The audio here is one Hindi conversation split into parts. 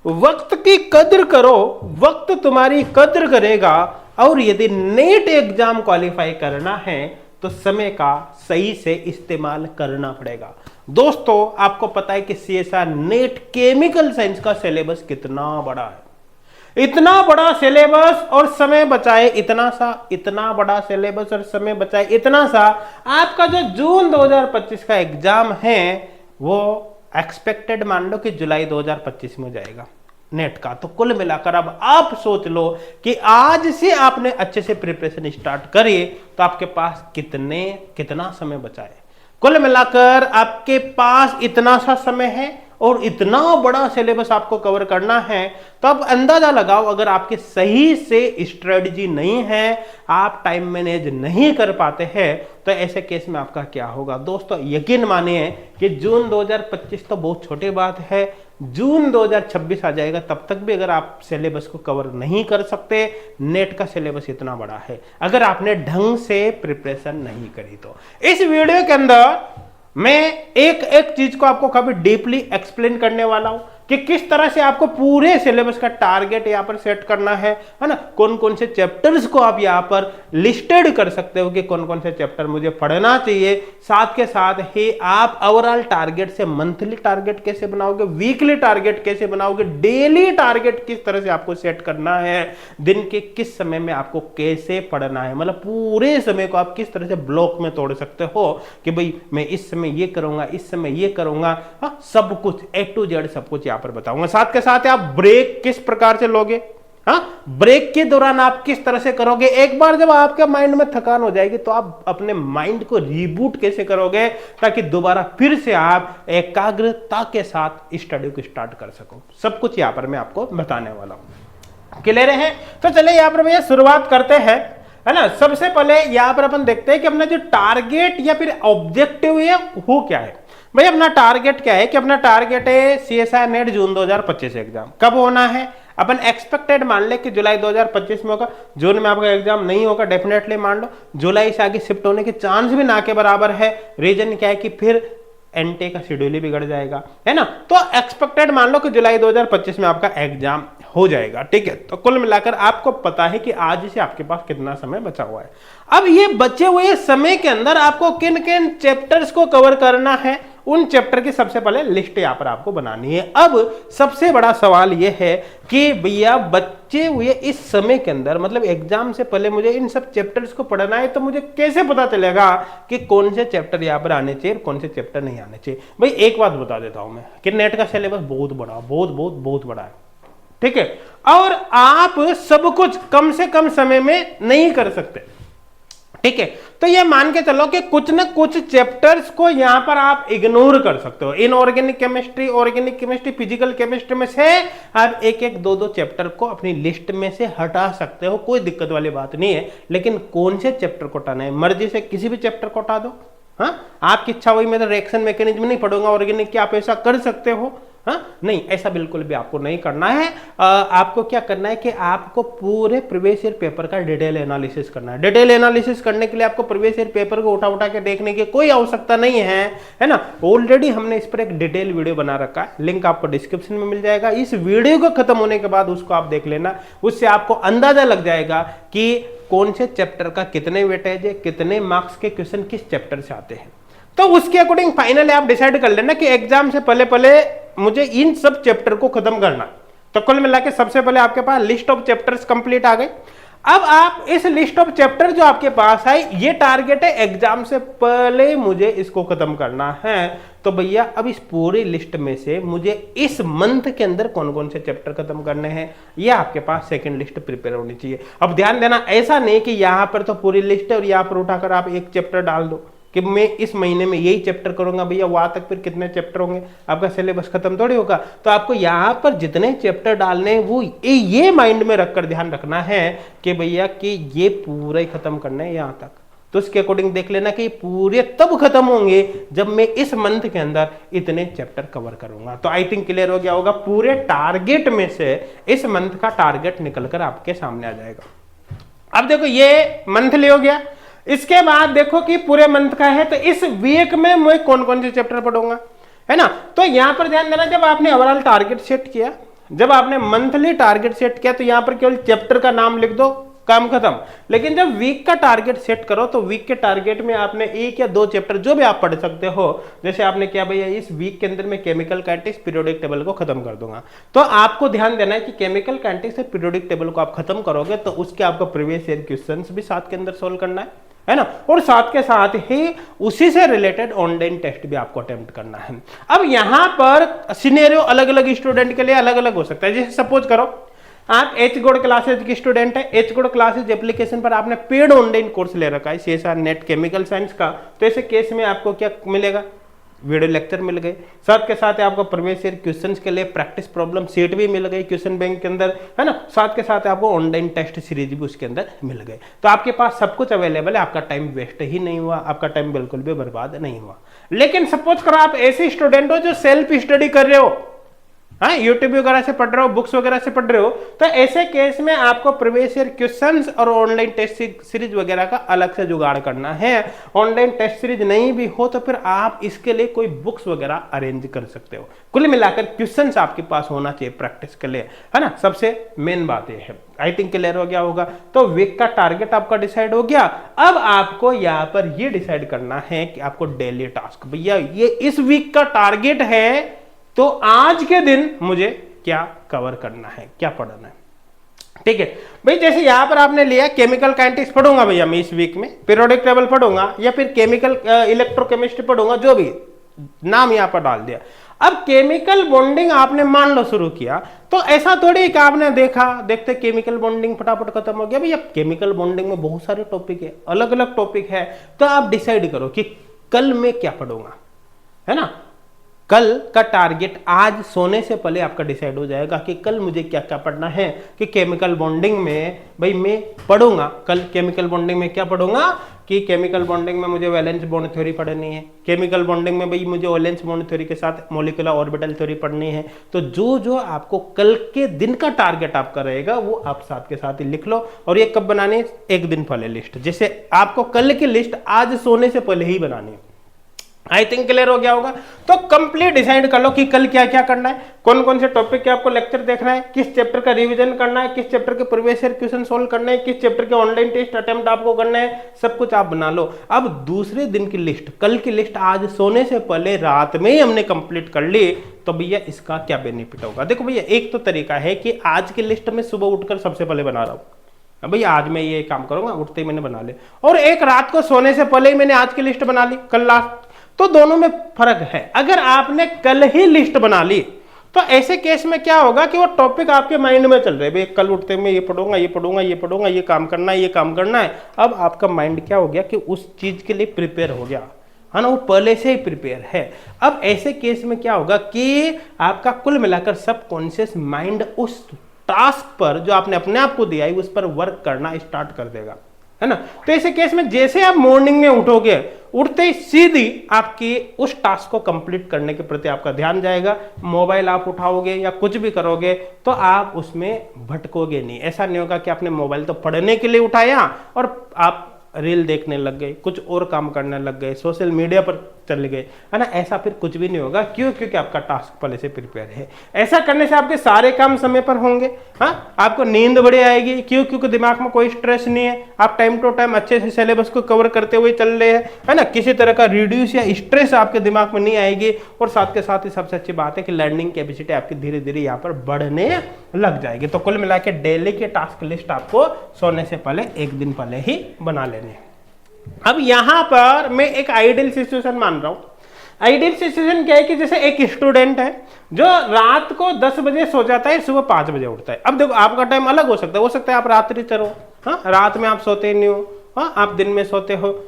वक्त की कद्र करो, वक्त तुम्हारी कद्र करेगा। और यदि नेट एग्जाम क्वालिफाई करना है तो समय का सही से इस्तेमाल करना पड़ेगा। दोस्तों आपको पता है कि सीएसआर नेट केमिकल साइंस का सिलेबस कितना बड़ा है। इतना बड़ा सिलेबस और समय बचाए इतना सा, इतना बड़ा सिलेबस और समय बचाए इतना सा। आपका जो जून 2025 का एग्जाम है वो एक्सपेक्टेड मान लो कि जुलाई 2025 में जाएगा नेट का। तो कुल मिलाकर अब आप सोच लो कि आज से आपने अच्छे से प्रिपरेशन स्टार्ट करिए तो आपके पास कितना समय बचा है। कुल मिलाकर आपके पास इतना सा समय है और इतना बड़ा सिलेबस आपको कवर करना है। तो अब अंदाजा लगाओ, अगर आपके सही से स्ट्रेटजी नहीं है, आप टाइम मैनेज नहीं कर पाते हैं, तो ऐसे केस में आपका क्या होगा। दोस्तों यकीन मानिए कि जून 2025 तो बहुत छोटी बात है, जून 2026 आ जाएगा, तब तक भी अगर आप सिलेबस को कवर नहीं कर सकते, नेट का सिलेबस इतना बड़ा है, अगर आपने ढंग से प्रिपरेशन नहीं करी तो। इस वीडियो के अंदर मैं एक एक चीज को आपको काफी डीपली एक्सप्लेन करने वाला हूं कि किस तरह से आपको पूरे सिलेबस का टारगेट यहां पर सेट करना है ना। कौन कौन से चैप्टर्स को आप यहां पर लिस्टेड कर सकते हो कि कौन कौन से चैप्टर मुझे पढ़ना चाहिए। साथ के साथ ही आप ओवरऑल टारगेट से मंथली टारगेट कैसे बनाओगे, वीकली टारगेट कैसे बनाओगे, डेली टारगेट किस तरह से आपको सेट करना है, दिन के किस समय में आपको कैसे पढ़ना है, मतलब पूरे समय को आप किस तरह से ब्लॉक में तोड़ सकते हो कि भाई मैं इस समय ये करूंगा, इस समय ये करूंगा। हाँ, सब कुछ A to Z सब कुछ पर बताऊंगा। साथ के साथ आप ब्रेक किस प्रकार से लोगे, हाँ ब्रेक के दौरान आप किस तरह से करोगे। एक बार जब आपके माइंड में थकान हो जाएगी तो आप अपने माइंड को रीबूट कैसे करोगे ताकि दोबारा फिर से आप एकाग्रता के साथ स्टडी को स्टार्ट कर सको। सब कुछ यहां पर मैं आपको बताने वाला हूं। क्लियर है? तो चले यहां पर भैया शुरुआत करते हैं, है ना। सबसे पहले यहां पर अपन देखते हैं कि अपना जो टारगेट या फिर ऑब्जेक्टिव है वो क्या है। भाई अपना टारगेट क्या है कि अपना टारगेट है सीएसआर नेट जून 2025 एग्जाम कब होना है। अपन एक्सपेक्टेड मान ले कि जुलाई 2025 में होगा, जून में आपका एग्जाम नहीं होगा डेफिनेटली मान लो, जुलाई से आगे शिफ्ट होने के चांस भी ना के बराबर है। रीजन क्या है कि फिर एनटे का शेड्यूल ही बिगड़ जाएगा, है ना। तो एक्सपेक्टेड मान लो कि जुलाई 2025 में आपका एग्जाम हो जाएगा, ठीक है। तो कुल मिलाकर आपको पता है कि आज से आपके पास कितना समय बचा हुआ है। अब ये बचे हुए समय के अंदर आपको किन किन चैप्टर्स को कवर करना है, उन चैप्टर की सबसे पहले लिस्ट यहां पर आपको बनानी है। अब सबसे बड़ा सवाल यह है कि भैया बचे हुए इस समय के अंदर, मतलब एग्जाम से पहले मुझे इन सब चैप्टर्स को पढ़ना है, तो मुझे कैसे पता चलेगा कि कौन से चैप्टर यहां पर आने चाहिए, कौन से चैप्टर नहीं आने चाहिए। भाई एक बात बता देता हूं मैं कि नेट का सिलेबस बहुत बड़ा, बहुत बड़ा है, ठीक है। और आप सब कुछ कम से कम समय में नहीं कर सकते, ठीक है। तो ये मान के चलो कि कुछ न कुछ चैप्टर्स को यहां पर आप इग्नोर कर सकते हो। Inorganic chemistry, organic chemistry, physical chemistry में से आप एक एक दो चैप्टर को अपनी लिस्ट में से हटा सकते हो, कोई दिक्कत वाली बात नहीं है। लेकिन कौन से चैप्टर को हटाना है, मर्जी से किसी भी चैप्टर को हटा दो। हाँ आपकी इच्छा हुई मैं तो रिएक्शन मैकेनिज्म नहीं पढ़ूंगा ऑर्गेनिक की, आप ऐसा कर सकते हो। हाँ नहीं, ऐसा बिल्कुल भी आपको नहीं करना है। आपको क्या करना है कि आपको पूरे प्रीवियस ईयर पेपर का डिटेल एनालिसिस करना है। डिटेल एनालिसिस करने के लिए आपको प्रीवियस ईयर पेपर को उठा के देखने की कोई आवश्यकता नहीं है ना। ऑलरेडी हमने इस पर एक डिटेल वीडियो बना रखा है, लिंक आपको डिस्क्रिप्शन में मिल जाएगा। इस वीडियो को खत्म होने के बाद उसको आप देख लेना, उससे आपको अंदाजा लग जाएगा कि कौन से चैप्टर का कितने वेटेज है, कितने मार्क्स के क्वेश्चन किस चैप्टर से आते हैं। तो उसके अकॉर्डिंग फाइनली आप डिसाइड कर लेना कि एग्जाम से पहले मुझे इन सब चैप्टर को खत्म करना। तो कुल मिला के सबसे पहले आपके पास लिस्ट ऑफ चैप्टर्स कंप्लीट आ गई। अब आप इस लिस्ट ऑफ चैप्टर जो आपके पास है, ये टारगेट है एग्जाम से पहले मुझे इसको खत्म करना है। तो भैया अब इस पूरी लिस्ट में से मुझे इस मंथ के अंदर कौन कौन से चैप्टर खत्म करने हैं, ये आपके पास सेकंड लिस्ट प्रिपेयर होनी चाहिए। अब ध्यान देना, ऐसा नहीं कि यहां पर तो पूरी लिस्ट है और यहां पर उठाकर आप एक चैप्टर डाल दो कि मैं इस महीने में यही चैप्टर करूंगा। भैया वहां तक फिर कितने चैप्टर होंगे, आपका सिलेबस खत्म थोड़ी होगा। तो आपको यहां पर जितने चैप्टर डालने हैं वो ये माइंड में रखकर ध्यान रखना है कि भैया कि ये पूरा ही खत्म करना है यहां तक। तो उसके अकॉर्डिंग देख लेना कि पूरे तब खत्म होंगे जब मैं इस मंथ के अंदर इतने चैप्टर कवर करूंगा। तो आई थिंक क्लियर हो गया होगा। पूरे टारगेट में से इस मंथ का टारगेट निकलकर आपके सामने आ जाएगा। अब देखो ये मंथली हो गया, इसके बाद देखो कि पूरे मंथ का है, तो इस वीक में मैं कौन कौन से चैप्टर पढ़ूंगा, है ना। तो यहां पर ध्यान देना, जब आपने ओवरऑल टारगेट सेट किया, जब आपने मंथली टारगेट सेट किया तो यहां पर केवल चैप्टर का नाम लिख दो, काम खत्म। लेकिन जब वीक का टारगेट सेट करो तो वीक के टारगेट में आपने 1 या 2 चैप्टर जो भी आप पढ़ सकते हो, जैसे आपने क्या भैया इस वीक के अंदर मैं केमिकल काइनेटिक्स पीरियोडिक टेबल को खत्म कर दूंगा, तो आपको ध्यान देना है कि केमिकल काइनेटिक्स से पीरियोडिक टेबल को आप खत्म करोगे तो उसके आपको प्रीवियस ईयर क्वेश्चंस भी साथ के अंदर सोल्व करना है ना, और साथ के साथ ही उसी से रिलेटेड ऑनलाइन टेस्ट भी आपको अटेम्प्ट करना है। अब यहां पर सिनेरियो अलग अलग स्टूडेंट के लिए अलग अलग हो सकता है। जैसे सपोज करो आप एच गोड क्लासेज की स्टूडेंट है, एच गोड क्लासेज एप्लीकेशन पर आपने पेड ऑनलाइन कोर्स ले रखा है सीएसआर नेट केमिकल साइंस का, तो ऐसे केस में आपको क्या मिलेगा, वीडियो लेक्चर मिल गए, साथ के साथ आपको प्रीवियस ईयर क्वेश्चंस के लिए प्रैक्टिस प्रॉब्लम सेट भी मिल गई क्वेश्चन बैंक के अंदर, है ना, साथ के साथ आपको ऑनलाइन टेस्ट सीरीज भी उसके अंदर मिल गए। तो आपके पास सब कुछ अवेलेबल है, आपका टाइम वेस्ट ही नहीं हुआ, आपका टाइम बिल्कुल भी बर्बाद नहीं हुआ। लेकिन सपोज करो आप ऐसे स्टूडेंट हो जो सेल्फ स्टडी कर रहे हो, हाँ, यूट्यूब वगैरह से पढ़ रहे हो, बुक्स वगैरह से पढ़ रहे हो, तो ऐसे केस में आपको प्रीवियस ईयर क्वेश्चंस और ऑनलाइन टेस्ट सीरीज वगैरह का अलग से जुगाड़ करना है। ऑनलाइन टेस्ट सीरीज नहीं भी हो तो फिर आप इसके लिए कोई बुक्स वगैरह अरेंज कर सकते हो। कुल मिलाकर क्वेश्चंस आपके पास होना चाहिए प्रैक्टिस के लिए, है ना, सबसे मेन बात यह है। आई थिंक क्लियर हो गया होगा। तो वीक का टारगेट आपका डिसाइड हो गया। अब आपको यहां पर ये डिसाइड करना है कि आपको डेली टास्क, भैया ये इस वीक का टारगेट है तो आज के दिन मुझे क्या कवर करना है, क्या पढ़ना है। ठीक है भाई, जैसे यहां पर आपने लिया केमिकल काइनेटिक्स पढ़ूंगा भैया मैं इस वीक में, पीरियोडिक टेबल पढ़ूंगा या फिर केमिकल इलेक्ट्रोकेमिस्ट्री पढ़ूंगा, जो भी नाम यहां पर डाल दिया। अब केमिकल बॉन्डिंग आपने मान लो शुरू किया, तो ऐसा थोड़ी कि आपने देखते केमिकल बॉन्डिंग फटाफट खत्म हो गया। भैया केमिकल बॉन्डिंग में बहुत सारे टॉपिक है, अलग अलग टॉपिक है, तो आप डिसाइड करो कि कल मैं क्या पढ़ूंगा, है ना। कल का टारगेट आज सोने से पहले आपका डिसाइड हो जाएगा कि कल मुझे क्या क्या पढ़ना है। कि केमिकल बॉन्डिंग में भाई मैं पढ़ूंगा कल, केमिकल बॉन्डिंग में क्या पढ़ूंगा कि केमिकल बॉन्डिंग में मुझे वैलेंस बॉन्ड थ्योरी पढ़नी है, केमिकल बॉन्डिंग में भाई मुझे वैलेंस बॉन्ड थ्योरी के साथ मॉलिक्यूलर ऑर्बिटल थ्योरी पढ़नी है। तो जो जो आपको कल के दिन का टारगेट आपका रहेगा वो आप साथ के साथ ही लिख लो। और ये कब बनानी है, एक दिन पहले लिस्ट, जैसे आपको कल की लिस्ट आज सोने से पहले ही बनानी है। आई थिंक क्लियर हो गया होगा। तो कंप्लीट डिसाइड कर लो कि कल क्या क्या करना है, कौन कौन से टॉपिक के आपको लेक्चर देखना है, किस चैप्टर का रिवीजन करना है, किस चैप्टर के प्रीवियस ईयर क्वेश्चन सोल्व करने हैं, किस चैप्टर के ऑनलाइन टेस्ट अटेम्प्ट आपको करना है, सब कुछ आप बना लो। अब दूसरे दिन की लिस्ट, कल की लिस्ट आज सोने से पहले रात में ही हमने कंप्लीट कर ली, तो भैया इसका क्या बेनिफिट होगा। देखो भैया एक तो तरीका है कि आज की लिस्ट में सुबह उठकर सबसे पहले बना रहा हूं, भैया आज मैं ये काम करूंगा, उठते ही मैंने बना ले, और एक रात को सोने से पहले ही मैंने आज की लिस्ट बना ली कल लास्ट, तो दोनों में फर्क है। अगर आपने कल ही लिस्ट बना ली तो ऐसे केस में क्या होगा कि वो टॉपिक आपके माइंड में चल रहे हैं, भाई कल उठते में ये पढ़ूंगा, ये पढ़ूंगा, ये पढ़ूंगा, ये काम करना है, ये काम करना है। अब आपका माइंड क्या हो गया कि उस चीज के लिए प्रिपेयर हो गया, है ना, वो पहले से ही प्रिपेयर है। अब ऐसे केस में क्या होगा कि आपका कुल मिलाकर सबकॉन्शियस माइंड उस टास्क पर जो आपने अपने आप को दिया है उस पर वर्क करना स्टार्ट कर देगा, है ना। तो ऐसे केस में जैसे आप मॉर्निंग में उठोगे, उठते ही सीधी आपकी उस टास्क को कंप्लीट करने के प्रति आपका ध्यान जाएगा। मोबाइल आप उठाओगे या कुछ भी करोगे तो आप उसमें भटकोगे नहीं। ऐसा नहीं होगा कि आपने मोबाइल तो पढ़ने के लिए उठाया और आप रील देखने लग गए, कुछ और काम करने लग गए, सोशल मीडिया पर चले गए, है ना। ऐसा फिर कुछ भी नहीं होगा। क्यों? क्योंकि आपका टास्क पहले से प्रिपेयर है। ऐसा करने से आपके सारे काम समय पर होंगे, हाँ, आपको नींद बड़ी आएगी। क्यों? क्योंकि दिमाग में कोई स्ट्रेस नहीं है, आप टाइम टू टाइम अच्छे से सिलेबस को कवर करते हुए चल रहे हैं, है ना। किसी तरह का रिड्यूस या स्ट्रेस आपके दिमाग में नहीं आएगी। और साथ के साथ ही सबसे अच्छी बात है कि लर्निंग कैपेसिटी आपकी धीरे धीरे यहाँ पर बढ़ने लग जाएगी। तो कुल मिला के डेली के टास्क लिस्ट आपको सोने से पहले एक दिन पहले ही बना लेने। अब यहां पर मैं एक आइडियल सिचुएशन मान रहा हूं। आइडियल सिचुएशन क्या है कि जैसे एक स्टूडेंट है जो रात को 10 बजे सो जाता है, सुबह 5 बजे उठता है। अब देखो आपका टाइम अलग हो सकता है आप रात्रि चलो, हाँ, रात में आप सोते नहीं हो, हाँ, आप दिन में सोते हो,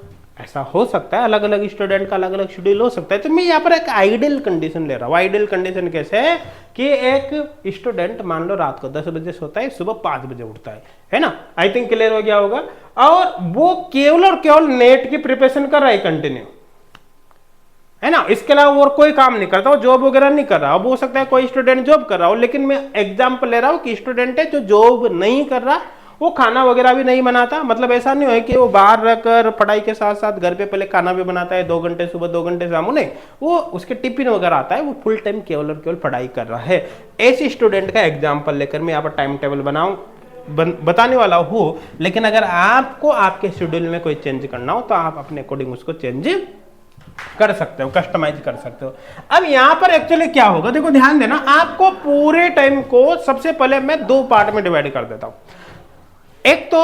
ऐसा हो सकता है। अलग अलग स्टूडेंट का अलग अलग शेड्यूल हो सकता है। तो मैं यहाँ पर एक आइडियल कंडीशन ले रहा हूँ। आइडियल कंडीशन कैसे है कि एक स्टूडेंट मान लो रात को 10 बजे सोता है, सुबह 5 बजे उठता है ना। आई थिंक क्लियर हो गया होगा। और वो केवल और केवल नेट की प्रिपरेशन कर रहा है कंटिन्यू, है ना। इसके अलावा और कोई काम नहीं करता, वो जॉब वगैरह नहीं कर रहा। अब हो सकता है कोई स्टूडेंट जॉब कर रहा हो, लेकिन मैं एग्जाम्पल ले रहा हूं कि स्टूडेंट है जो जॉब नहीं कर रहा, वो खाना वगैरह भी नहीं बनाता, मतलब ऐसा नहीं है कि वो बाहर रहकर पढ़ाई के साथ साथ घर पे पहले खाना भी बनाता है, 2 घंटे सुबह 2 घंटे शाम, नहीं, वो उसके टिफिन वगैरह आता है, वो फुल टाइम केवल और केवल पढ़ाई कर रहा है। ऐसे स्टूडेंट का एग्जाम्पल लेकर मैं यहाँ पर टाइम टेबल बताने वाला हूँ। लेकिन अगर आपको आपके शेड्यूल में कोई चेंज करना हो तो आप अपने अकॉर्डिंग उसको चेंज कर सकते हो, कस्टमाइज कर सकते हो। अब यहां पर एक्चुअली क्या होगा, देखो ध्यान देना, आपको पूरे टाइम को सबसे पहले मैं 2 पार्ट में डिवाइड कर देता हूं। एक तो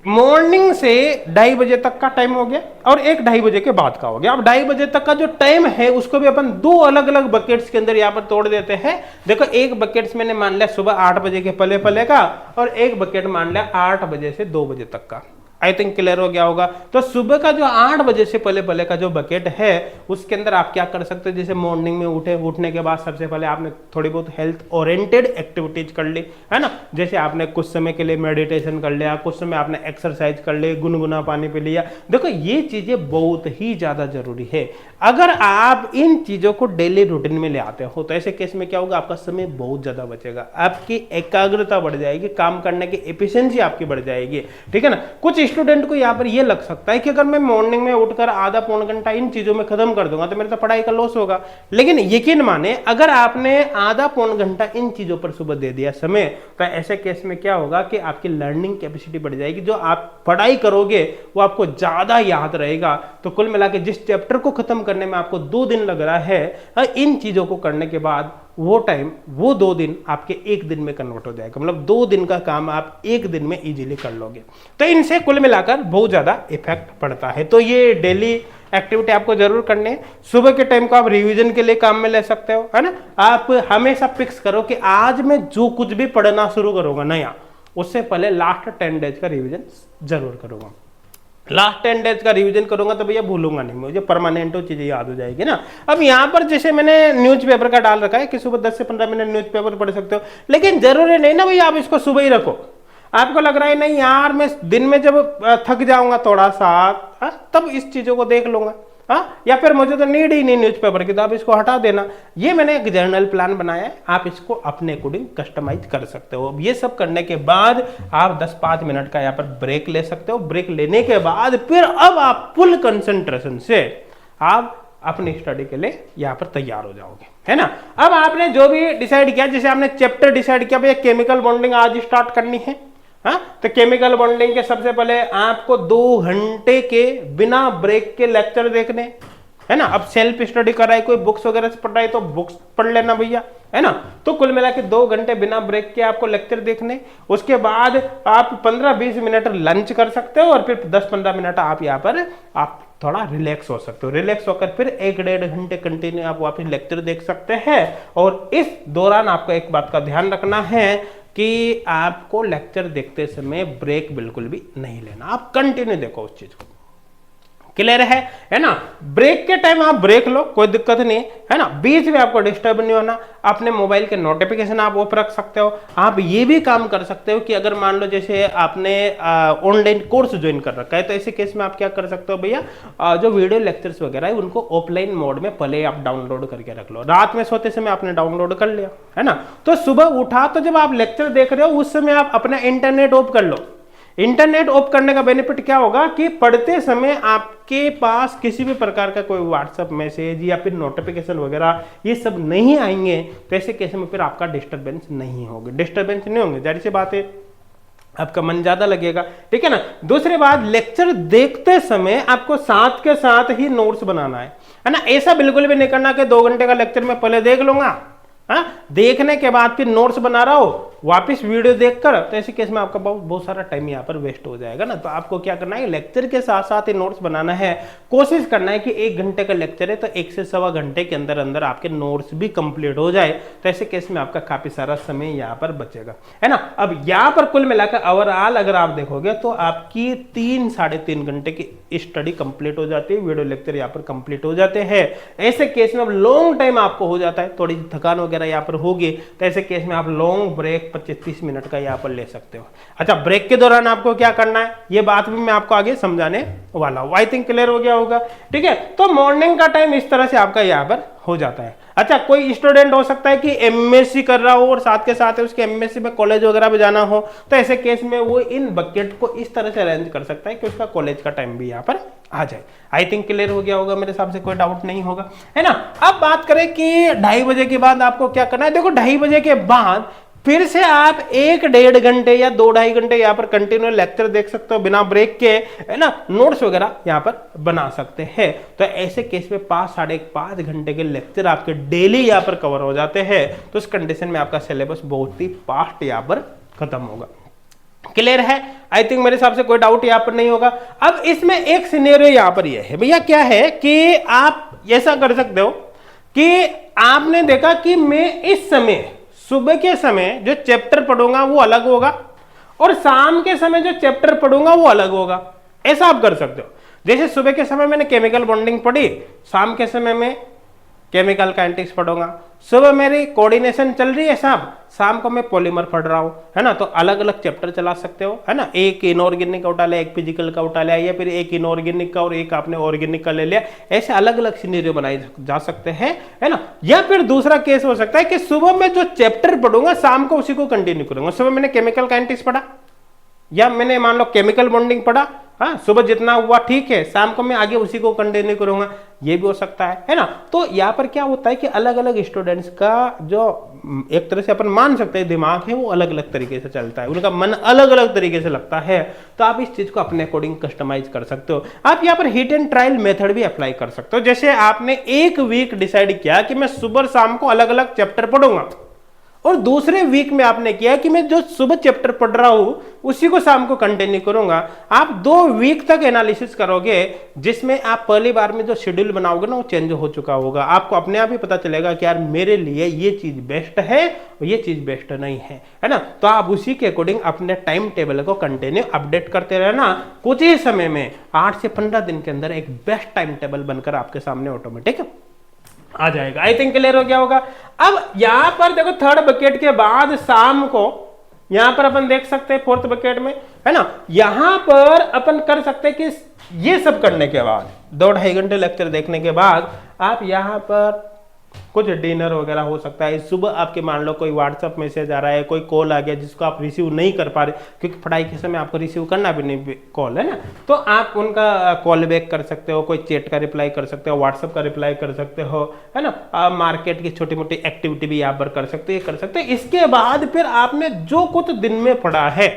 मॉर्निंग से 2:30 बजे तक का टाइम हो गया और एक 2:30 बजे के बाद का हो गया। अब 2:30 बजे तक का जो टाइम है उसको भी अपन 2 अलग अलग बकेट्स के अंदर यहाँ पर तोड़ देते हैं। देखो एक बकेट्स मैंने मान लिया सुबह 8 बजे के पहले पहले का और एक बकेट मान लिया 8 बजे से 2 बजे तक का। आई थिंक क्लियर हो गया होगा। तो सुबह का जो 8 बजे से पहले पहले का जो बकेट है उसके अंदर आप क्या कर सकते हो, जैसे मॉर्निंग में उठने के बाद सबसे पहले आपने थोड़ी बहुत हेल्थ ओरिएंटेड एक्टिविटीज कर ली, है ना, जैसे आपने कुछ समय के लिए मेडिटेशन कर लिया, कुछ समय आपने एक्सरसाइज कर ली, गुनगुना पानी पी लिया। देखो ये चीजें बहुत ही ज्यादा जरूरी है। अगर आप इन चीजों को डेली रूटीन में ले आते हो तो ऐसे केस में क्या होगा, आपका समय बहुत ज्यादा बचेगा, आपकी एकाग्रता बढ़ जाएगी, काम करने की एफिशिएंसी आपकी बढ़ जाएगी, ठीक है ना। कुछ स्टूडेंट को यहाँ पर ये लग सकता है कि अगर मैं मॉर्निंग में उठकर आधा पौन घंटा इन चीजों में खत्म कर दूंगा तो मेरे तो पढ़ाई का लॉस होगा। लेकिन यकीन माने अगर आपने आधा पौन घंटा इन चीजों पर सुबह दे दिया समय, तो ऐसे केस में क्या होगा कि आपकी लर्निंग कैपेसिटी बढ़ जाएगी, जो आप पढ़ाई करोगे वो आपको ज्यादा याद रहेगा। तो कुल मिला के जिस चैप्टर को खत्म करने में आपको 2 दिन लग रहा है, इन चीजों को करने के बाद वो टाइम, वो 2 दिन आपके 1 दिन में कन्वर्ट हो जाएगा, मतलब 2 दिन का काम आप 1 दिन में इजीली कर लोगे। तो इनसे कुल मिलाकर बहुत ज्यादा इफेक्ट पड़ता है। तो ये डेली एक्टिविटी आपको जरूर करनी है। सुबह के टाइम को आप रिवीजन के लिए काम में ले सकते हो, है ना। आप हमेशा फिक्स करो कि आज मैं जो कुछ भी पढ़ना शुरू करूंगा नया, उससे पहले लास्ट 10 डेज का रिवीजन जरूर करूंगा। लास्ट 10 डेज का रिवीजन करूंगा तो भैया भूलूंगा नहीं, मुझे परमानेंट वो चीजें याद हो जाएगी ना। अब यहाँ पर जैसे मैंने न्यूज़पेपर का डाल रखा है कि सुबह 10 से 15 मिनट न्यूज़पेपर पढ़ सकते हो, लेकिन जरूरी नहीं ना भैया आप इसको सुबह ही रखो। आपको लग रहा है नहीं यार मैं दिन में जब थक जाऊंगा थोड़ा सा तब इस चीजों को देख लूंगा, या फिर मुझे तो नीड ही नहीं न्यूज़पेपर की, तो आप इसको हटा देना। ये मैंने एक जर्नल प्लान बनाया है, आप इसको अपने अकॉर्डिंग कस्टमाइज कर सकते हो। अब ये सब करने के बाद आप 10-5 मिनट का यहाँ पर ब्रेक ले सकते हो। ब्रेक लेने के बाद फिर अब आप फुल कंसंट्रेशन से आप अपनी स्टडी के लिए यहाँ पर तैयार हो जाओगे, है ना। अब आपने जो भी डिसाइड किया, जैसे आपने चैप्टर डिसाइड किया भैया केमिकल बॉन्डिंग आज स्टार्ट करनी है, तो केमिकल बॉन्डिंग के सबसे पहले आपको 2 घंटे के बिना ब्रेक के लेक्चर देखने, है ना। अब सेल्फ स्टडी कर रहा है कोई, बुक्स वगैरह से पढ़ रहा है तो बुक्स पढ़ लेना भैया, है ना। तो कुल मिला के 2 घंटे बिना ब्रेक के आपको लेक्चर देखने। उसके बाद आप 15-20 मिनट लंच कर सकते हो और फिर 10-15 मिनट आप यहाँ पर आप थोड़ा रिलैक्स हो सकते हो। रिलैक्स होकर फिर 1-1.5 घंटे कंटिन्यू आप वापस लेक्चर देख सकते हैं। और इस दौरान आपको एक बात का ध्यान रखना है कि आपको लेक्चर देखते समय ब्रेक बिल्कुल भी नहीं लेना, आप कंटिन्यू देखो उस चीज को। क्लियर है ना। ब्रेक के टाइम आप ब्रेक लो, कोई दिक्कत नहीं है ना। बीच में आपको डिस्टर्ब नहीं होना। अपने मोबाइल के नोटिफिकेशन आप ऑफ रख सकते हो। आप ये भी काम कर सकते हो कि अगर मान लो जैसे आपने ऑनलाइन कोर्स ज्वाइन कर रखा है, तो ऐसे केस में आप क्या कर सकते हो भैया, जो वीडियो लेक्चर्स वगैरह है उनको ऑफलाइन मोड में पहले आप डाउनलोड करके रख लो। रात में सोते समय आपने डाउनलोड कर लिया, है ना। तो सुबह उठा तो जब आप लेक्चर देख रहे हो उस समय आप अपना इंटरनेट ऑफ कर लो। इंटरनेट ऑफ करने का बेनिफिट क्या होगा कि पढ़ते समय आपके पास किसी भी प्रकार का कोई व्हाट्सएप मैसेज या फिर नोटिफिकेशन वगैरह ये सब नहीं आएंगे। तो ऐसे केस में फिर आपका डिस्टर्बेंस नहीं होगा, डिस्टर्बेंस नहीं होंगे, जाहिर सी बात है आपका मन ज्यादा लगेगा, ठीक है ना। दूसरी बात, लेक्चर देखते समय आपको साथ के साथ ही नोट्स बनाना है ना। ऐसा बिल्कुल भी नहीं करना कि 2 घंटे का लेक्चर मैं पहले देख लूंगा, देखने के बाद फिर नोट्स बना रहा हो वापस वीडियो देखकर, तो ऐसे केस में आपका बहुत सारा टाइम यहाँ पर वेस्ट हो जाएगा ना। तो आपको क्या करना है, लेक्चर के साथ साथ ही नोट्स बनाना है। कोशिश करना है कि 1 घंटे का लेक्चर है तो 1 से 1.25 घंटे के अंदर अंदर आपके नोट्स भी कंप्लीट हो जाए। तो ऐसे केस में आपका काफी सारा समय यहाँ पर बचेगा, है ना। अब यहाँ पर कुल मिलाकर ओवरऑल अगर आप देखोगे तो आपकी 3-3.5 घंटे की स्टडी कंप्लीट हो जाती है, वीडियो लेक्चर यहाँ पर कंप्लीट हो जाते हैं। ऐसे केस में अब लॉन्ग टाइम आपको हो जाता है, थोड़ी थकान वगैरह यहाँ पर होगी, तो ऐसे केस में आप लॉन्ग ब्रेक 25-30 मिनट का यहाँ पर ले सकते हो। अच्छा, ब्रेक के दौरान आपको क्या करना है ये बात भी मैं आपको आगे समझाने वाला हूँ। आई थिंक क्लियर हो गया होगा, ठीक है। तो मॉर्निंग का टाइम इस तरह से आपका यहाँ पर हो जाता है। अच्छा, कोई स्टूडेंट हो सकता है कि एमएससी कर रहा हो और साथ के साथ उसके एमएससी में कॉलेज वगैरह भी जाना हो, तो ऐसे केस में वो इन बकेट को इस तरह से अरेंज कर सकता है कि उसका कॉलेज का टाइम भी यहाँ पर आ जाए। आई थिंक क्लियर हो गया होगा, मेरे हिसाब से कोई डाउट नहीं होगा, है ना। अब बात करें कि 2:30 बजे के बाद आपको क्या करना है। देखो 2:30 बजे के बाद फिर से आप 1-1.5 घंटे या 2-2.5 घंटे यहाँ पर कंटिन्यू लेक्चर देख सकते हो बिना ब्रेक के, है ना। नोट्स वगैरह यहाँ पर बना सकते हैं। तो ऐसे केस में 5-5.5 घंटे के लेक्चर आपके डेली यहाँ पर कवर हो जाते हैं। तो इस कंडीशन में आपका सिलेबस बहुत ही फास्ट यहाँ पर खत्म होगा। क्लियर है? आई थिंक मेरे हिसाब से कोई डाउट यहाँ पर नहीं होगा। अब इसमें एक सिनेरियो यहाँ पर यह है भैया, क्या है कि आप ऐसा कर सकते हो कि आपने देखा कि मैं इस समय सुबह के समय जो चैप्टर पढ़ूंगा वो अलग होगा और शाम के समय जो चैप्टर पढ़ूंगा वो अलग होगा। ऐसा आप कर सकते हो। जैसे सुबह के समय मैंने केमिकल बॉन्डिंग पढ़ी, शाम के समय में केमिकल काइनेटिक्स पढ़ूंगा। सुबह मेरी कोऑर्डिनेशन चल रही है साहब, शाम को मैं पॉलीमर पढ़ रहा हूं, है ना। तो अलग अलग चैप्टर चला सकते हो, है ना। एक इनऑर्गेनिक का उठा लिया, एक फिजिकल का उठा लिया, या फिर एक इनऑर्गेनिक का और एक आपने ऑर्गेनिक का ले लिया। ऐसे अलग अलग सिनेरियो बनाए जा सकते हैं, है ना। या फिर दूसरा केस हो सकता है कि सुबह में जो चैप्टर पढ़ूंगा शाम को उसी को कंटिन्यू करूंगा। सुबह मैंने केमिकल काइनेटिक्स पढ़ा या मैंने मान लो केमिकल बॉन्डिंग पढ़ा, हाँ, सुबह जितना हुआ ठीक है, शाम को मैं आगे उसी को कंटिन्यू करूंगा, ये भी हो सकता है ना। तो यहाँ पर क्या होता है कि अलग अलग स्टूडेंट्स का जो एक तरह से अपन मान सकते हैं दिमाग है वो अलग अलग तरीके से चलता है, उनका मन अलग अलग तरीके से लगता है। तो आप इस चीज को अपने अकॉर्डिंग कस्टमाइज कर सकते हो। आप यहाँ पर हिट एंड ट्रायल मेथड भी अप्लाई कर सकते हो। जैसे आपने एक वीक डिसाइड किया कि मैं सुबह शाम को अलग अलग चैप्टर पढ़ूंगा, और दूसरे वीक में आपने किया कि मैं जो सुबह चैप्टर पढ़ रहा हूं उसी को शाम को कंटिन्यू करूंगा। आप 2 वीक तक एनालिसिस करोगे, जिसमें आप पहली बार में जो शेड्यूल बनाओगे ना वो चेंज हो चुका होगा। आपको अपने आप ही पता चलेगा कि यार मेरे लिए ये चीज बेस्ट है और ये चीज बेस्ट नहीं है ना। तो आप उसी के अकॉर्डिंग अपने टाइम टेबल को कंटिन्यू अपडेट करते रहना। कुछ ही समय में 8 से 15 दिन के अंदर एक बेस्ट टाइम टेबल बनकर आपके सामने ऑटोमेटिक आ जाएगा। आई थिंक क्लियर हो गया होगा। अब यहां पर देखो 3rd बकेट के बाद शाम को यहां पर अपन देख सकते हैं 4th बकेट में, है ना। यहां पर अपन कर सकते हैं कि ये सब करने के बाद 2-2.5 घंटे लेक्चर देखने के बाद आप यहां पर कुछ डिनर वगैरह हो सकता है। सुबह आपके मान लो कोई व्हाट्सएप मैसेज आ रहा है, कोई कॉल आ गया जिसको आप रिसीव नहीं कर पा रहे, क्योंकि पढ़ाई के समय आपको रिसीव करना भी नहीं कॉल, है ना। तो आप उनका कॉल बैक कर सकते हो, कोई चैट का रिप्लाई कर सकते हो, व्हाट्सएप का रिप्लाई कर सकते हो, है ना। आप मार्केट की छोटी मोटी एक्टिविटी भी यहाँ पर कर सकते हैं। इसके बाद फिर आपने जो कुछ दिन में पढ़ा है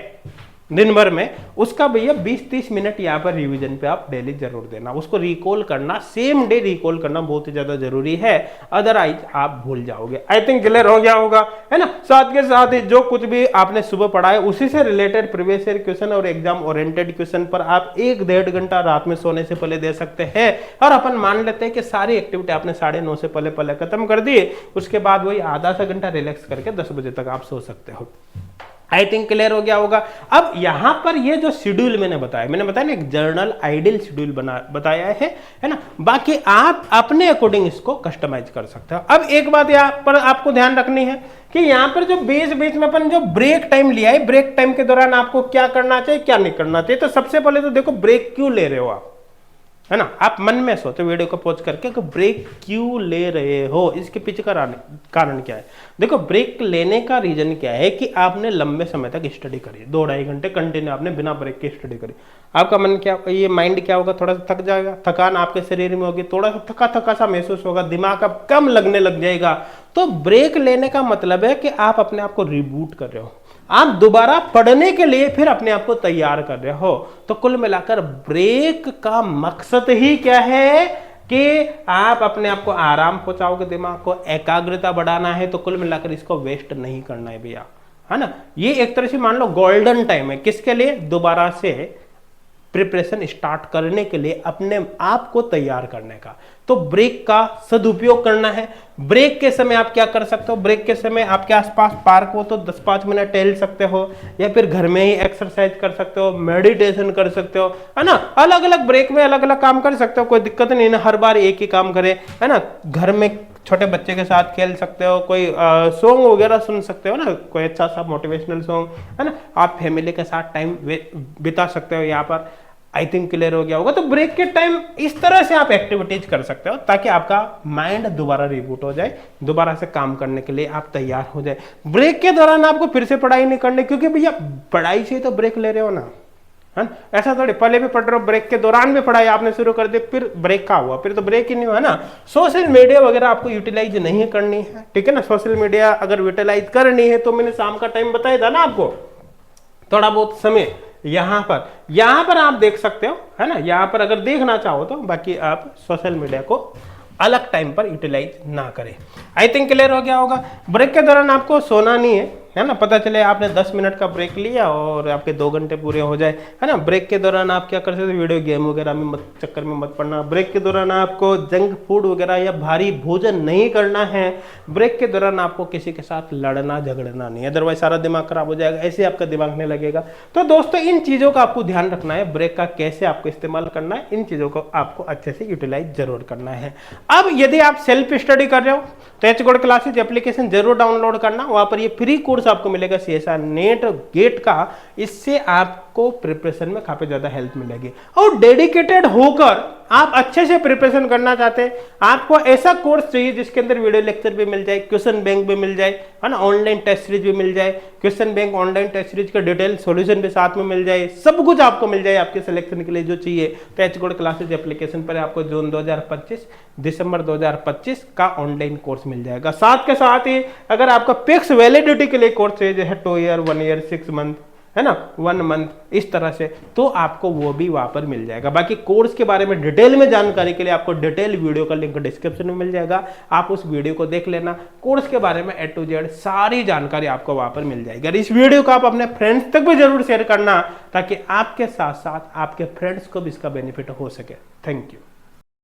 दिन भर में, उसका भैया 20-30 मिनट यहाँ पर रिवीजन पे आप डेली जरूर देना। उसको रिकॉल करना, सेम डे रिकॉल करना बहुत ही ज्यादा जरूरी है, अदरवाइज आप भूल जाओगे। आई थिंक क्लियर हो गया होगा, है ना। साथ के साथ ही जो कुछ भी आपने सुबह पढ़ा है उसी से रिलेटेड प्रीवियस ईयर क्वेश्चन और एग्जाम ओरिएंटेड क्वेश्चन पर आप 1-1.5 घंटा रात में सोने से पहले दे सकते हैं। और अपन मान लेते हैं कि सारी एक्टिविटी आपने 9:30 से पहले खत्म कर दी, उसके बाद वही आधा सा घंटा रिलैक्स करके 10 बजे तक आप सो सकते हो। आई थिंक क्लियर हो गया होगा। अब यहां पर ये जो शेड्यूल मैंने बताया ना, एक जर्नल आइडियल शेड्यूल बताया है ना। बाकी आप अपने अकॉर्डिंग इसको कस्टमाइज कर सकते हो। अब एक बात यहाँ पर आपको ध्यान रखनी है कि यहाँ पर जो बीच में अपन जो ब्रेक टाइम लिया है, ब्रेक टाइम के दौरान आपको क्या करना चाहिए क्या नहीं करना चाहिए। तो सबसे पहले तो देखो ब्रेक क्यों ले रहे हो आप, है ना। आप मन में सोचो वीडियो को पॉज करके कि ब्रेक क्यों ले रहे हो, इसके पीछे का कारण क्या है। देखो ब्रेक लेने का रीजन क्या है कि आपने लंबे समय तक स्टडी करी, 2-2.5 घंटे कंटिन्यू आपने बिना ब्रेक के स्टडी करी। आपका मन क्या, ये माइंड क्या होगा, थोड़ा सा थक जाएगा, थकान आपके शरीर में होगी, थोड़ा सा थका सा महसूस होगा, दिमाग अब कम लगने लग जाएगा। तो ब्रेक लेने का मतलब है कि आप अपने आप को रिबूट कर रहे हो, आप दोबारा पढ़ने के लिए फिर अपने आप को तैयार कर रहे हो। तो कुल मिलाकर ब्रेक का मकसद ही क्या है कि आप अपने आप को आराम पहुंचाओगे, दिमाग को एकाग्रता बढ़ाना है। तो कुल मिलाकर इसको वेस्ट नहीं करना है भैया, है ना। ये एक तरह से मान लो गोल्डन टाइम है किसके लिए, दोबारा से प्रिपरेशन स्टार्ट करने के लिए, अपने आप को तैयार करने का। तो ब्रेक का सदुपयोग करना है। ब्रेक के समय आप क्या कर सकते हो, ब्रेक के समय आपके आसपास पार्क हो तो 10-5 मिनट टहल सकते हो, या फिर घर में ही एक्सरसाइज कर सकते हो, मेडिटेशन कर सकते हो, है ना। अलग अलग ब्रेक में अलग अलग काम कर सकते हो, कोई दिक्कत नहीं है, हर बार एक ही काम करे, है ना। घर में छोटे बच्चे के साथ खेल सकते हो, कोई सॉन्ग वगैरह सुन सकते हो ना, कोई अच्छा सा मोटिवेशनल सॉन्ग, है ना। आप फैमिली के साथ टाइम बिता सकते हो यहाँ पर। आई थिंक क्लियर हो गया होगा। तो ब्रेक के टाइम इस तरह से आप एक्टिविटीज कर सकते हो ताकि आपका माइंड दोबारा रिबूट हो जाए, दोबारा से काम करने के लिए आप तैयार हो जाए। ब्रेक के दौरान आपको फिर से पढ़ाई नहीं करनी, क्योंकि भैया पढ़ाई से तो ब्रेक ले रहे हो ना, है ऐसा थोड़ी पहले भी पढ़ रहे हो, ब्रेक के दौरान भी पढ़ाई आपने शुरू कर दी, फिर ब्रेक का हुआ, फिर तो ब्रेक ही नहीं हुआ ना। सोशल मीडिया वगैरह आपको यूटिलाइज नहीं करनी है, ठीक है ना। सोशल मीडिया अगर यूटिलाइज करनी है तो मैंने शाम का टाइम बताया था ना आपको, थोड़ा बहुत समय यहां पर आप देख सकते हो, है ना। यहां पर अगर देखना चाहो तो, बाकी आप सोशल मीडिया को अलग टाइम पर यूटिलाइज ना करें। आई थिंक क्लियर हो गया होगा। ब्रेक के दौरान आपको सोना नहीं है ना। पता चले आपने 10 मिनट का ब्रेक लिया और आपके 2 घंटे पूरे हो जाए, है ना। ब्रेक के दौरान आप क्या कर सकते हो, वीडियो गेम वगैरह में चक्कर में मत पड़ना। ब्रेक के दौरान आपको जंक फूड वगैरह या भारी भोजन नहीं करना है। ब्रेक के दौरान आपको किसी के साथ लड़ना झगड़ना नहीं, अदरवाइज सारा दिमाग खराब हो जाएगा, ऐसे आपका दिमाग नहीं लगेगा। तो दोस्तों इन चीजों का आपको ध्यान रखना है, ब्रेक का कैसे आपको इस्तेमाल करना है, इन चीजों को आपको अच्छे से यूटिलाइज जरूर करना है। अब यदि आप सेल्फ स्टडी कर रहे हो तो एचगोड क्लासेज एप्लीकेशन जरूर डाउनलोड करना, वहां पर ये फ्री कोर्स आपको मिलेगा सीएसआर नेट गेट का। इससे आपको प्रिपरेशन में काफी ज्यादा हेल्प मिलेगी। और डेडिकेटेड होकर आप अच्छे से प्रिपरेशन करना चाहते हैं, आपको ऐसा कोर्स चाहिए जिसके अंदर वीडियो लेक्चर भी मिल जाए, क्वेश्चन बैंक भी मिल जाए, है ना, ऑनलाइन टेस्ट सीरीज भी मिल जाए, question bank online test series का डिटेल सॉल्यूशन भी साथ में मिल जाए, सब कुछ आपको मिल जाए आपके सिलेक्शन के लिए जो चाहिए। तो एचगोड क्लासेज एप्लीकेशन पर आपको जून 2025 दिसंबर 2025 का ऑनलाइन कोर्स मिल जाएगा। साथ के साथ ही अगर आपका फिक्स वैलिडिटी के लिए कोर्स चाहिए, जैसे 2 ईयर 1 ईयर 6 मंथ, है ना, 1 मंथ, इस तरह से, तो आपको वो भी वहां पर मिल जाएगा। बाकी कोर्स के बारे में डिटेल में जानकारी के लिए आपको डिटेल वीडियो का लिंक डिस्क्रिप्शन में मिल जाएगा, आप उस वीडियो को देख लेना। कोर्स के बारे में A to Z सारी जानकारी आपको वहां पर मिल जाएगी। और इस वीडियो को आप अपने फ्रेंड्स तक भी जरूर शेयर करना ताकि आपके साथ साथ आपके फ्रेंड्स को भी इसका बेनिफिट हो सके। Thank you.